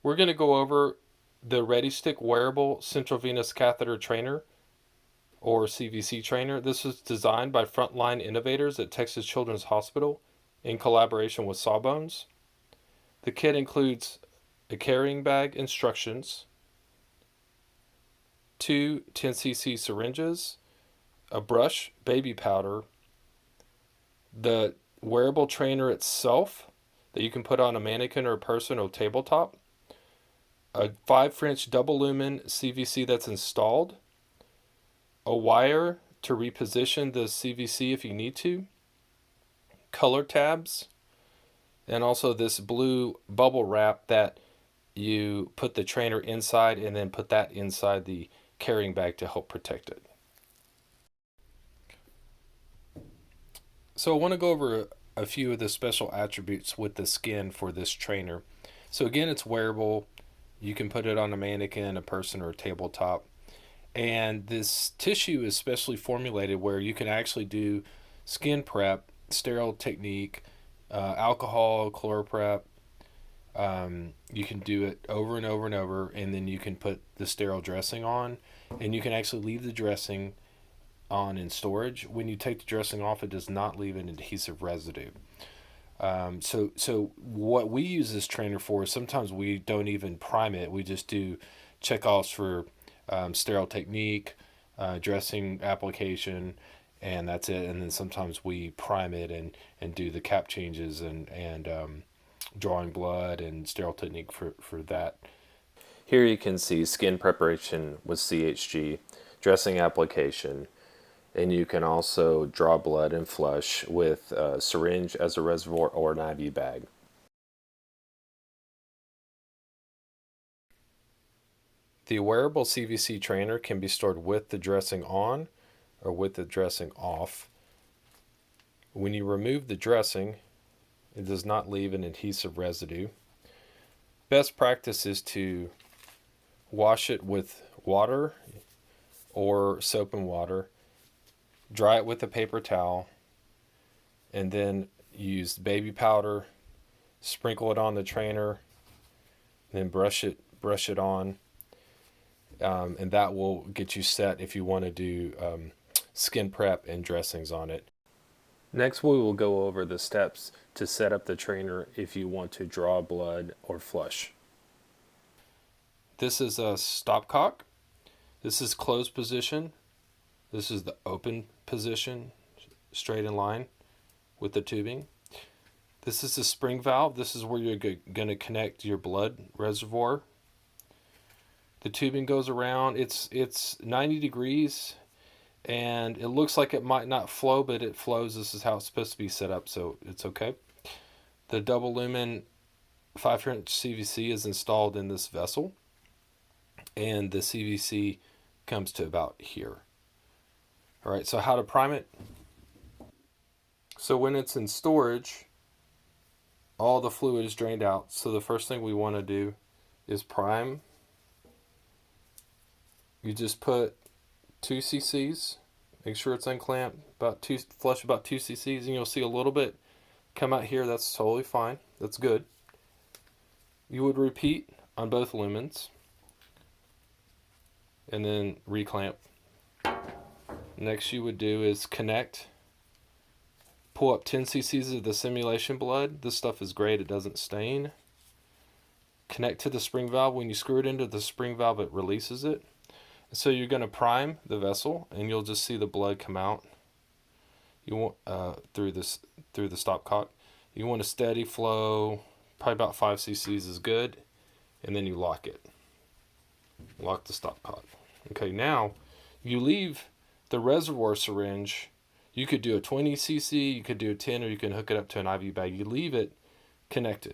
We're going to go over the RediStik wearable central venous catheter trainer, or CVC trainer. This was designed by frontline innovators at Texas Children's Hospital in collaboration with Sawbones. The kit includes a carrying bag, instructions, two 10cc syringes, a brush, baby powder, the wearable trainer itself that you can put on a mannequin or a person or tabletop, a 5 French double lumen CVC that's installed, a wire to reposition the CVC if you need to, color tabs, and also this blue bubble wrap that you put the trainer inside and then put that inside the carrying bag to help protect it. So I want to go over a few of the special attributes with the skin for this trainer. So again, it's wearable. You can put it on a mannequin, a person, or a tabletop. And this tissue is specially formulated where you can actually do skin prep, sterile technique, alcohol, chloroprep. You can do it over and over and over, and then you can put the sterile dressing on, and you can actually leave the dressing on in storage. When you take the dressing off, it does not leave an adhesive residue. So what we use this trainer for is sometimes we don't even prime it. We just do checkoffs for sterile technique, dressing application, and that's it. And then sometimes we prime it and do the cap changes and drawing blood and sterile technique for that. Here you can see skin preparation with CHG, dressing application, and you can also draw blood and flush with a syringe as a reservoir or an IV bag. The wearable CVC trainer can be stored with the dressing on or with the dressing off. When you remove the dressing, it does not leave an adhesive residue. Best practice is to wash it with water or soap and water, dry it with a paper towel, and then use baby powder, sprinkle it on the trainer, then brush it on, and that will get you set if you want to do skin prep and dressings on it. Next, we will go over the steps to set up the trainer if you want to draw blood or flush. This is a stopcock. This is closed position. This is the open position, straight in line with the tubing. This is the spring valve. This is where you're going to connect your blood reservoir. The tubing goes around. It's 90 degrees, and it looks like it might not flow, but it flows. This is how it's supposed to be set up, so it's okay. The double lumen 5 French CVC is installed in this vessel, and the CVC comes to about here. All right, so how to prime it? So when it's in storage, all the fluid is drained out. So the first thing we want to do is prime. You just put 2 cc's, make sure it's unclamped, flush about 2 cc's, and you'll see a little bit come out here. That's totally fine. That's good. You would repeat on both lumens and then reclamp. Next you would do is connect, pull up 10 cc's of the simulation blood. This stuff is great, it doesn't stain. Connect to the spring valve. When you screw it into the spring valve, it releases it. So you're going to prime the vessel, and you'll just see the blood come out. You want through the stopcock. You want a steady flow, probably about 5 cc's is good, and then you lock it. Lock the stopcock. Okay, now you leave the reservoir syringe. You could do a 20 cc, you could do a 10, or you can hook it up to an IV bag. You leave it connected.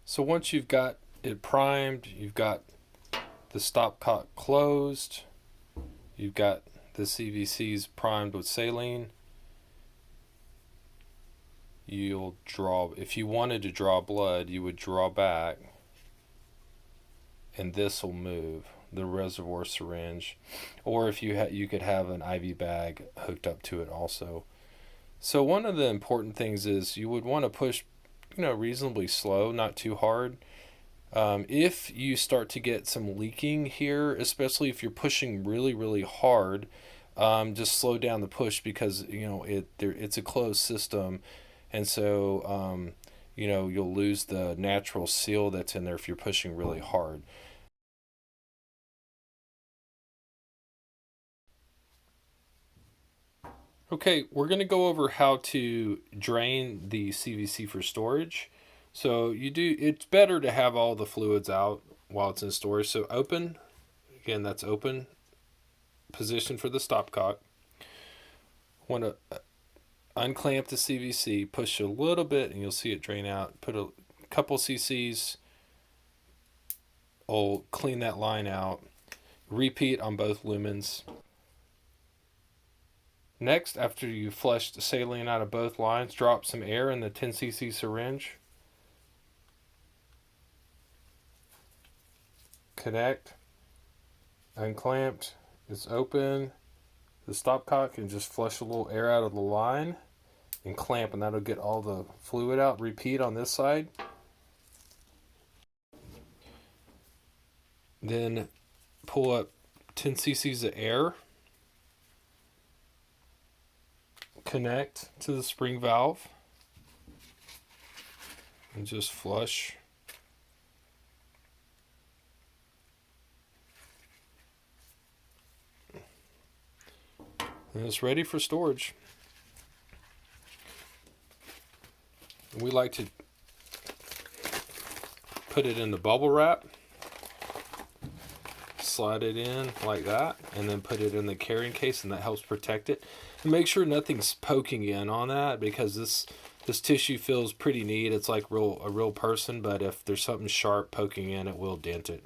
So once you've got it primed, you've got the stopcock closed, you've got the CVCs primed with saline, you'll draw, if you wanted to draw blood, you would draw back, and this will move, the reservoir syringe, or if you could have an IV bag hooked up to it also. So one of the important things is you would want to push reasonably slow, not too hard. If you start to get some leaking here, especially if you're pushing really, really hard, just slow down the push because it's a closed system, and so you'll lose the natural seal that's in there if you're pushing really hard. Okay, we're going to go over how to drain the CVC for storage. So it's better to have all the fluids out while it's in storage. So open, again, that's open position for the stopcock. Want to unclamp the CVC, push a little bit, and you'll see it drain out. Put a couple cc's, clean that line out. Repeat on both lumens. Next, after you flush the saline out of both lines, drop some air in the 10cc syringe. Connect. Unclamped. It's open. The stopcock, and just flush a little air out of the line and clamp, and that'll get all the fluid out. Repeat on this side. Then pull up 10 cc's of air. Connect to the spring valve and just flush. And it's ready for storage. We like to put it in the bubble wrap, slide it in like that, and then put it in the carrying case, and that helps protect it. And make sure nothing's poking in on that, because this tissue feels pretty neat. It's like a real person, but if there's something sharp poking in, it will dent it.